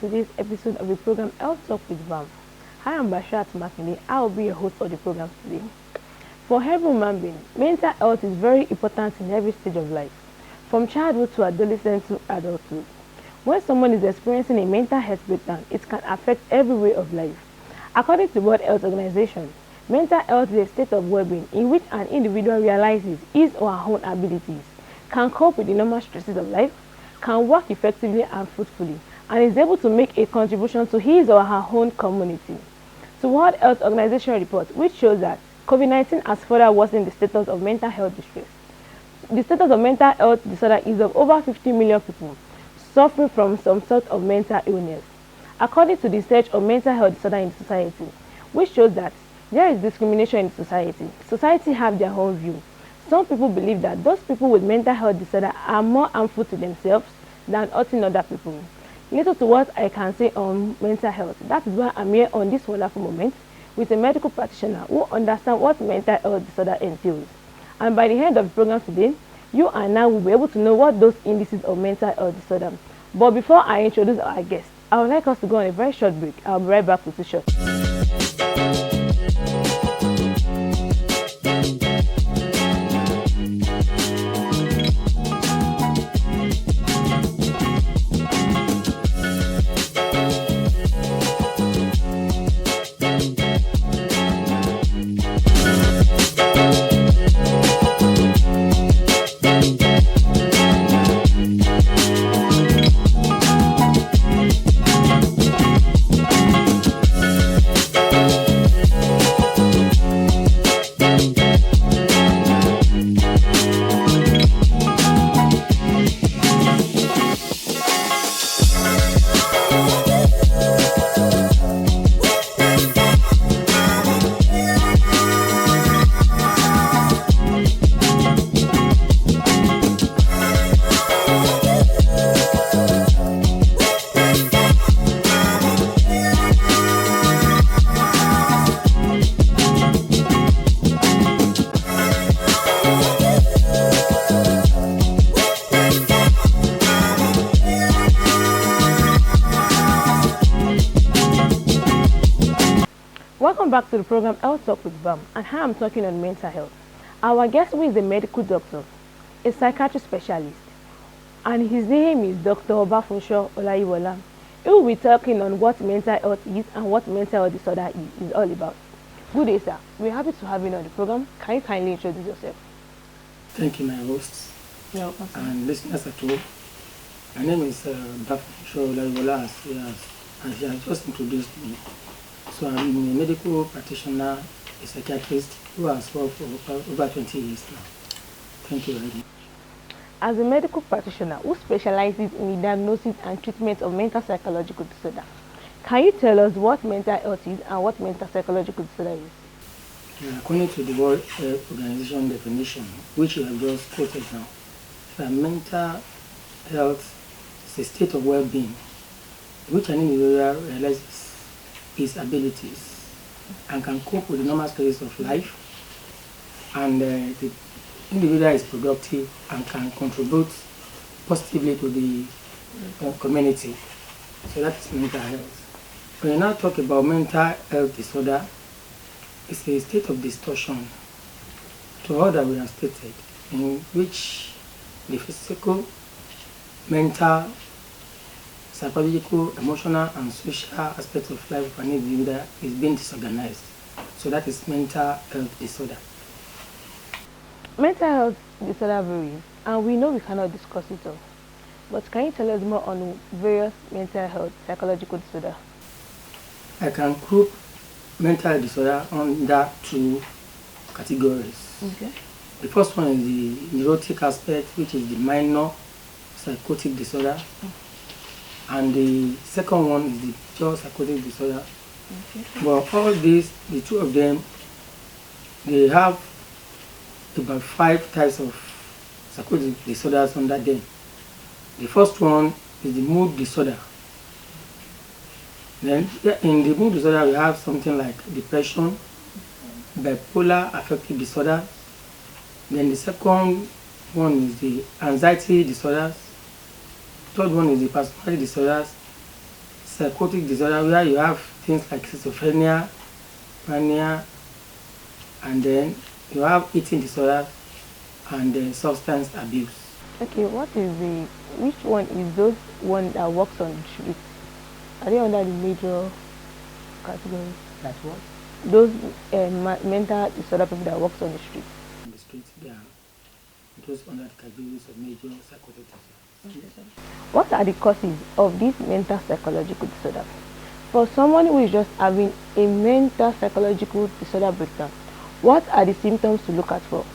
today's episode of the program Health Talk with Vam. Hi, I'm Bashat Makinde. I will be your host for the program today. For every human being, mental health is very important in every stage of life, from childhood to adolescence to adulthood. When someone is experiencing a mental health breakdown, it can affect every way of life. According to the World Health Organization, mental health is a state of well-being in which an individual realizes his or her own abilities, can cope with the normal stresses of life, can work effectively and fruitfully, and is able to make a contribution to his or her own community. The World Health Organization report, which shows that COVID-19 has further worsened the status of mental health distress. The status of mental health disorder is of over 50 million people suffering from some sort of mental illness. According to the Search of Mental Health Disorder in Society, which shows that there is discrimination in society. Society have their own view. Some people believe that those people with mental health disorder are more harmful to themselves than hurting other people. Little to what I can say on mental health. That is why I'm here on this wonderful moment with a medical practitioner who understands what mental health disorder entails. And by the end of the program today, you and I will be able to know what those indices of mental health disorder. But before I introduce our guest, I would like us to go on a very short break. I'll be right back with the show. Welcome back to the program Health Talk with Bam, and here I'm talking on mental health. Our guest who is a medical doctor, a psychiatry specialist, and his name is Dr. Obafunsho Olayiwola. He will be talking on what mental health is and what mental health disorder is all about. Good day, sir. We're happy to have you on the program. Can you kindly introduce yourself? Thank you, my host. You're welcome. And listeners at home. My name is Obafunsho Olayiwola, as you have just introduced me. So I'm a medical practitioner, a psychiatrist who has worked for over 20 years now. Thank you very much. As a medical practitioner who specializes in the diagnosis and treatment of mental psychological disorder, can you tell us what mental health is and what mental psychological disorder is? According to the World Health Organization definition, which you have just quoted now, mental health is a state of well-being in which an individual realizes his abilities and can cope with the normal stresses of life, and the individual is productive and can contribute positively to the community. So that's mental health. When you now talk about mental health disorder, it's a state of distortion to all that we have stated, in which the physical, mental, psychological, emotional, and social aspects of life of an individual is being disorganized. So that is mental health disorder. Mental health disorder varies, and we know we cannot discuss it all. But can you tell us more on various mental health psychological disorder? I can group mental disorder under two categories. Okay. The first one is the neurotic aspect, which is the minor psychotic disorder. And the second one is the pure psychotic disorder. Okay. But all these, the two of them, they have about 5 types of psychotic disorders under them. The first one is the mood disorder. Then in the mood disorder, we have something like depression, bipolar affective disorder. Then the second one is the anxiety disorders. Third one is the personality disorders. psychotic disorder where you have things like schizophrenia, mania, and then you have eating disorders and substance abuse. Okay, which one is those one that works on the street? Are they under the major category? That's what? Those mental disorder people that works on the street. On the streets, they are those under the categories of major psychotic disorders. What are the causes of these mental psychological disorders? For someone who is just having a mental psychological disorder breakdown, what are the symptoms to look out for?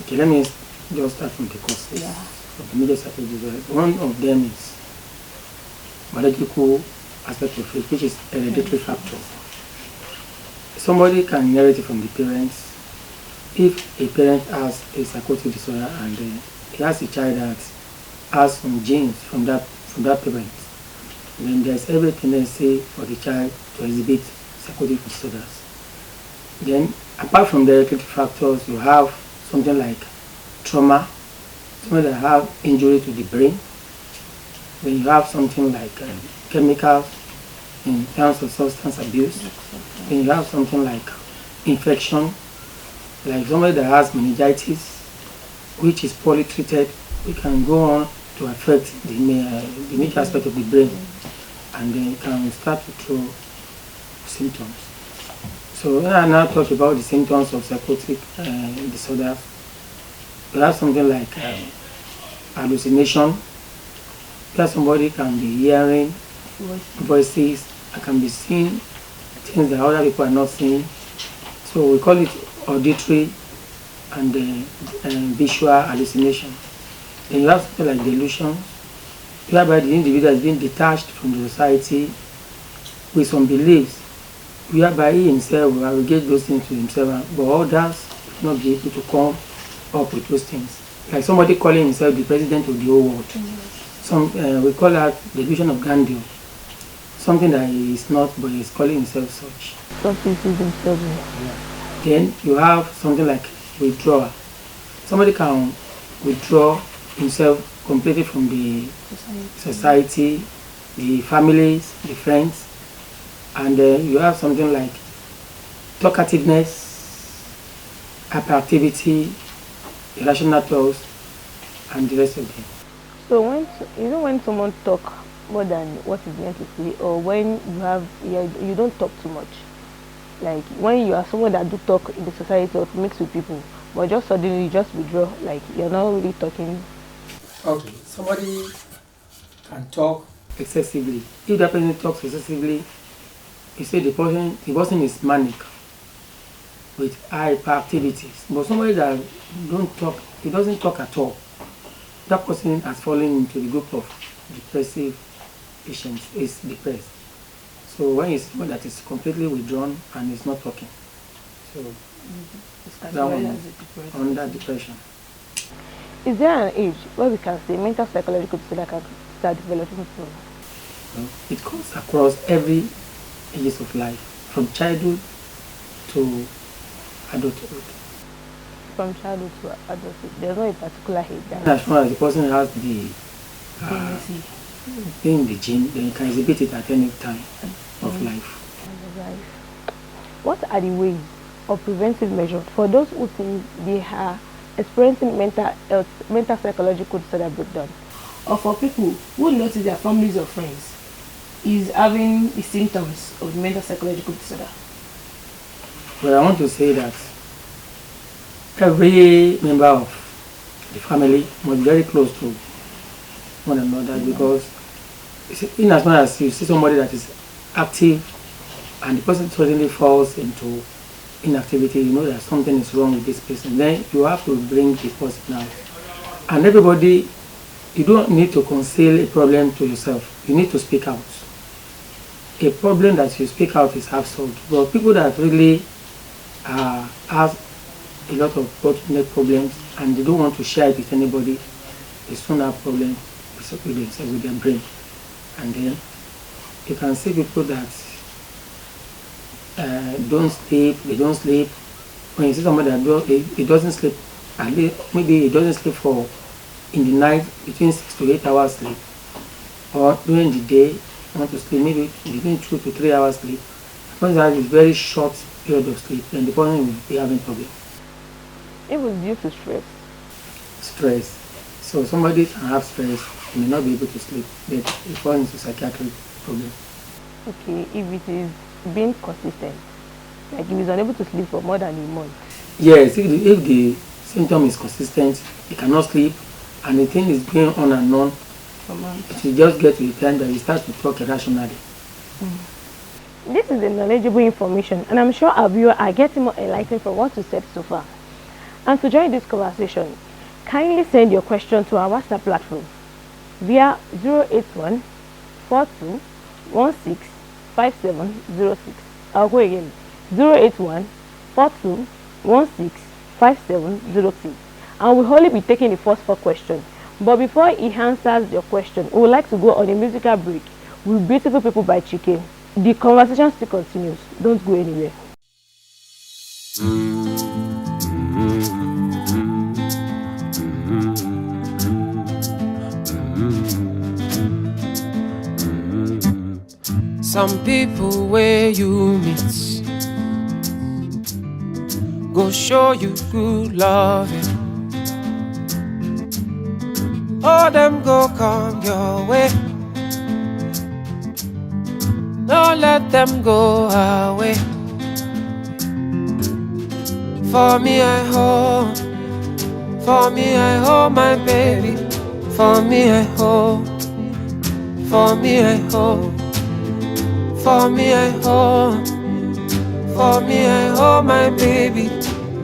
Okay, let me just start from the causes of the major psychotic disorders. One of them is biological aspect of it, which is hereditary factor. Somebody can inherit it from the parents. If a parent has a psychotic disorder and he has a child that has some genes from that parent, then there's every tendency for the child to exhibit psychotic disorders. Then, apart from the hereditary factors, you have something like trauma, something that have injury to the brain. Then you have something like chemicals in terms of substance abuse. Then you have something like infection, like somebody that has meningitis, which is poorly treated, it can go on to affect the major aspect of the brain, and then it can start to throw symptoms. So when I now talk about the symptoms of psychotic disorder, you have something like hallucination, where somebody can be hearing voices, and can be seeing things that other people are not seeing. So we call it auditory and visual hallucination. Then you have something like delusion, whereby the individual is being detached from the society with some beliefs, whereby he himself will aggregate those things to himself, but others will not be able to come up with those things. Like somebody calling himself the president of the whole world. We call that the delusion of grandeur. Something that he is not, but he is calling himself such. Something sees himself. Then you have something like withdrawal. Somebody can withdraw himself completely from the society, the families, the friends, and you have something like talkativeness, hyperactivity, irrational thoughts, and the rest of them. So when someone talk more than what is meant to say, or when you don't talk too much, like when you are someone that do talk in the society or mix with people, but just suddenly you just withdraw, like you're not really talking. Okay, somebody can talk excessively. If that person talks excessively, you say the person is manic with hyperactivities. But somebody that don't talk, he doesn't talk at all, that person has fallen into the group of depressive patients, is depressed. So when you see someone that is completely withdrawn and is not talking, so that one is under depression. Is there an age where we can say mental psychological disorder can start developing from? It comes across every ages of life, from childhood to adulthood. From childhood to adulthood, there's not a particular age. As far as the person has the in the gene, then you can exhibit it at any time of life. What are the ways or preventive measures for those who think they are experiencing mental psychological disorder breakdown, or for people who notice their families or friends is having the symptoms of mental psychological disorder? Well, I want to say that every member of the family must be very close to one another, because in as much as you see somebody that is active and the person suddenly falls into inactivity, you know that something is wrong with this person, then you have to bring the person out. And everybody, you don't need to conceal a problem to yourself, you need to speak out. A problem that you speak out is half solved, but people that really have a lot of bottleneck problems and they don't want to share it with anybody, they soon have problems with themselves, with their brain. And then you can see people that they don't sleep. When you see somebody that he doesn't sleep, at least maybe he doesn't sleep for in the night between 6 to 8 hours sleep, or during the day want to sleep, maybe between 2 to 3 hours sleep. Once that is very short period of sleep, then the person will be having problem. It was due to stress. Stress. So somebody can have stress, may not be able to sleep, but it falls into psychiatric problem. Okay, if it is being consistent, like if he's unable to sleep for more than a month. Yes, if the symptom is consistent, he cannot sleep, and the thing is going on and on, For months. it will just get to the time that he starts to talk irrationally. This is the knowledgeable information, and I'm sure our viewers are getting more enlightened from what you said so far. And to join this conversation, kindly send your question to our WhatsApp platform via 081 42 16 5706. I'll go again, 081 42 16 5706. And we'll only be taking the first 4 questions. But before he answers your question, we would like to go on a musical break with Beautiful People by Chike. The conversation still continues. Don't go anywhere. Some people where you meet go show you good loving. All them go come your way. Don't let them go away. For me I hold my baby. For me I hold. For me I hold. For me I hold. For me I hold my baby.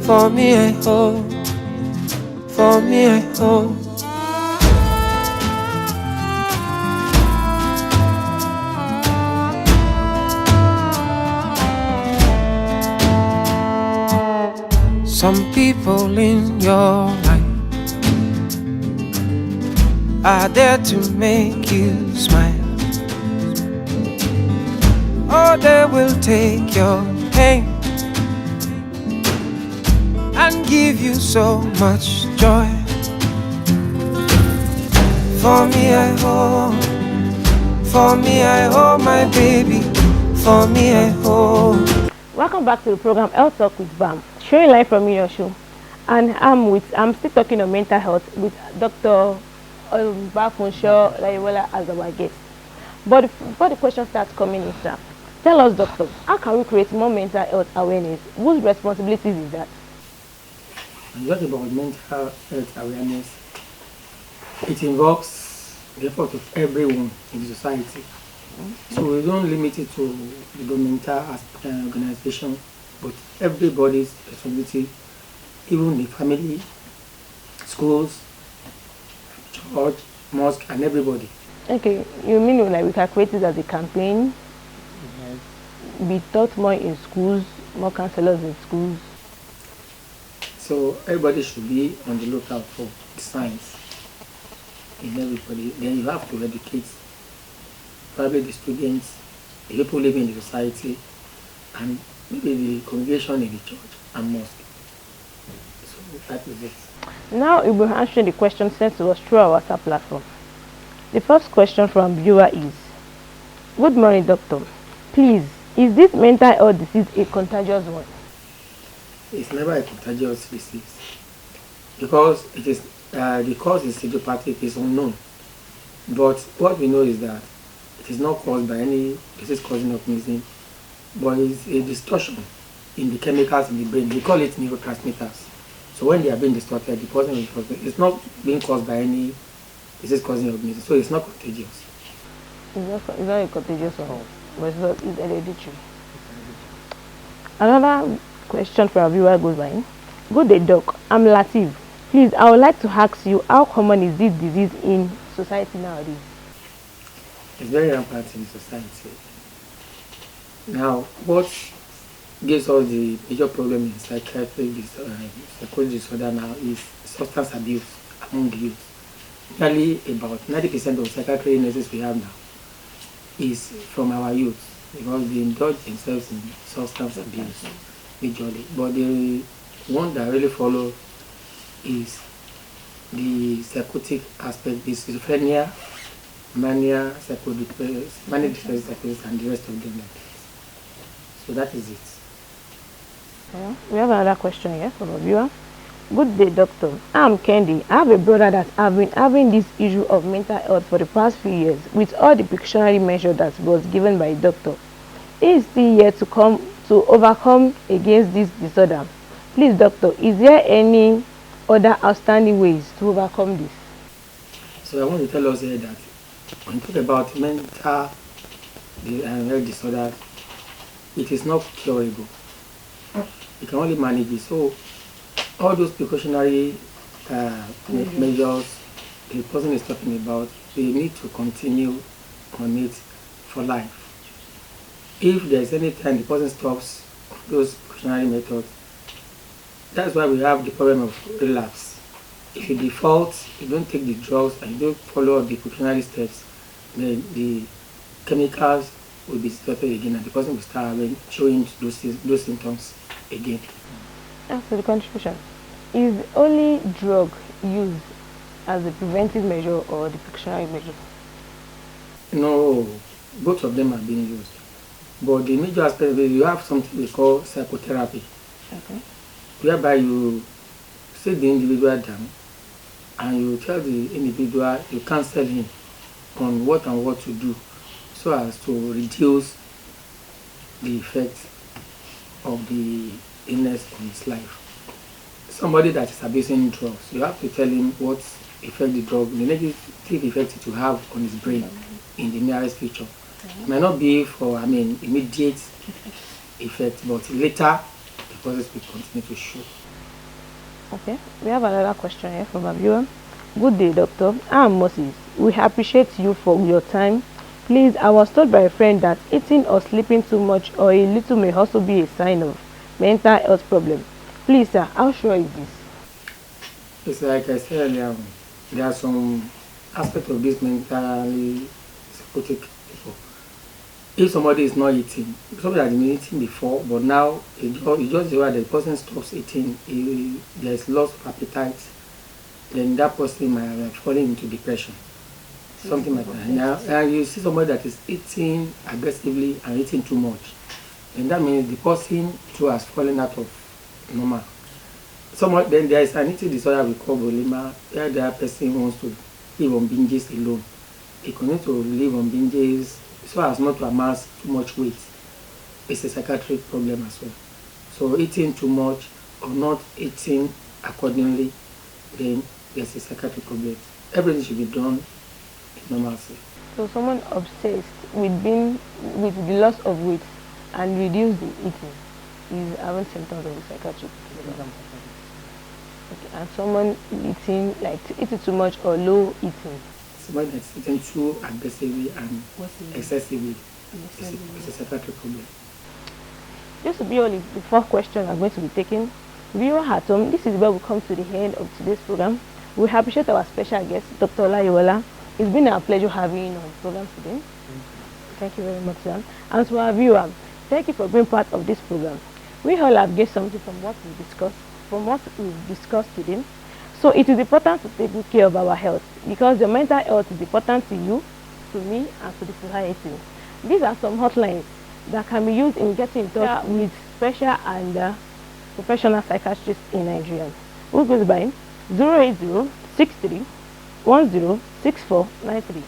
For me I hold. For me I hold. Some people in your life are there to make you smile. Or they will take your pain and give you so much joy. For me I hold. For me I hold my baby. For me I hold. Welcome back to the program Health Talk with Bam, showing live from your show. And I'm still talking on mental health with Dr. Bafunsho Laiwala as our guest. But before the question starts coming in, sir, tell us, doctor, how can we create more mental health awareness? Whose responsibilities is that? And what about mental health awareness? It involves the effort of everyone in the society. So we don't limit it to the governmental organization, but everybody's responsibility, even the family, schools, church, mosque, and everybody. Okay, you mean like we can create it as a campaign? Yes. Be taught more in schools, more counselors in schools. So everybody should be on the lookout for the signs in everybody. Then you have to educate probably the students, the people living in the society, and maybe the congregation in the church and mosque. So that is it. Now we will answer the question sent to us through our WhatsApp platform. The first question from viewer is, good morning, doctor. Please, is this mental health disease a contagious one? It's never a contagious disease because it is the cause is idiopathic, is unknown. But what we know is that it is not caused by any disease-causing organism, but it's a distortion in the chemicals in the brain. We call it neurotransmitters. So when they are being distorted, the person is not being caused by any disease-causing organism, so it's not contagious. It's not a contagious one, but it's hereditary. Another question for our viewer goes by, good day, doc. I'm Latif. Please, I would like to ask you, how common is this disease in society nowadays? It's very rampant in society. Now, what gives us the major problem in psychiatric disorder now is substance abuse among the youth. Nearly about 90% of psychiatric illnesses we have now is from our youth because they indulge themselves in substance abuse majorly. But the one that really follow is the psychotic aspect, the schizophrenia, mania, manic depressive psychosis, and the rest of them like this. So that is it. Yeah. We have another question here from a viewer. Good day, doctor. I'm Candy. I have a brother that have been having this issue of mental health for the past few years with all the precautionary measures that was given by the doctor. He is still yet to come to overcome against this disorder. Please, doctor, is there any other outstanding ways to overcome this? So I want to tell us here that when you talk about mental health disorder, it is not curable. You can only manage it. So all those precautionary measures the person is talking about, they need to continue on it for life. If there is any time the person stops those precautionary methods, that's why we have the problem of relapse. If you default, you don't take the drugs and you don't follow the precautionary steps, then the chemicals will be started again and the person will start showing those symptoms again. After the contribution, is only drug used as a preventive measure or the precautionary measure? No, both of them are being used. But the major aspect of it, you have something we call psychotherapy, Okay. whereby you sit the individual down and you tell the individual, you counsel him on what and what to do so as to reduce the effect of the illness on his life. Somebody that is abusing drugs, you have to tell him what effect the negative effect it will have on his brain in the nearest future. It might not be for, immediate effect, but later the process will continue to show. Okay. We have another question here from a viewer. Good day, doctor. I'm Moses. We appreciate you for your time. Please, I was told by a friend that eating or sleeping too much or a little may also be a sign of mental health problem. Please, sir, how sure is this? It's like I said earlier, there are some aspects of this mentally psychotic people. If somebody is not eating, somebody has been eating before, but now it's just the way the person stops eating, there is loss of appetite, then that person might have fallen into depression. Something like that. Now, and you see somebody that is eating aggressively and eating too much, and that means the person too has fallen out of normal. Then there is an eating disorder we call bulimia, where the person wants to live on binges alone. He continues to live on binges so as not to amass too much weight. It's a psychiatric problem as well. So eating too much or not eating accordingly, then there's a psychiatric problem. Everything should be done in normalcy. So someone obsessed with the loss of weight and reduce the eating is having symptoms of the psychiatric problem. Okay. And someone eating too much or low eating. Somebody that's eating too aggressively and excessively is a psychiatric problem. This will be only the fourth question I'm going to be taking. Viewer at home, this is where we come to the end of today's program. We appreciate our special guest, Dr. Olayiwola. It's been our pleasure having you on the program today. Thank you very much, sir. And to our viewers, thank you for being part of this program. We all have gained something from what we've discussed today. So it is important to take good care of our health because your mental health is important to you, to me, and to the society. These are some hotlines that can be used in getting in touch with special and professional psychiatrists in Nigeria. Who goes by 080 63 10 6493.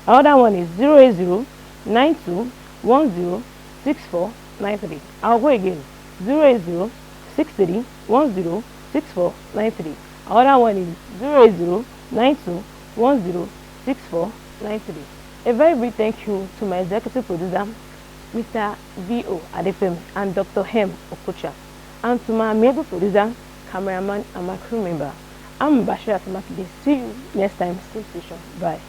Another one is 080 92 10 6493. I'll go again. 080 63 10 6493. Another one is 080 92 10 6493. A very big thank you to my executive producer, Mr. V.O. Adefem and Dr. Hem Okocha, and to my amiable producer, cameraman, and my crew member. I'm Bashir Asmakide. See you next time. Stay patient. Bye.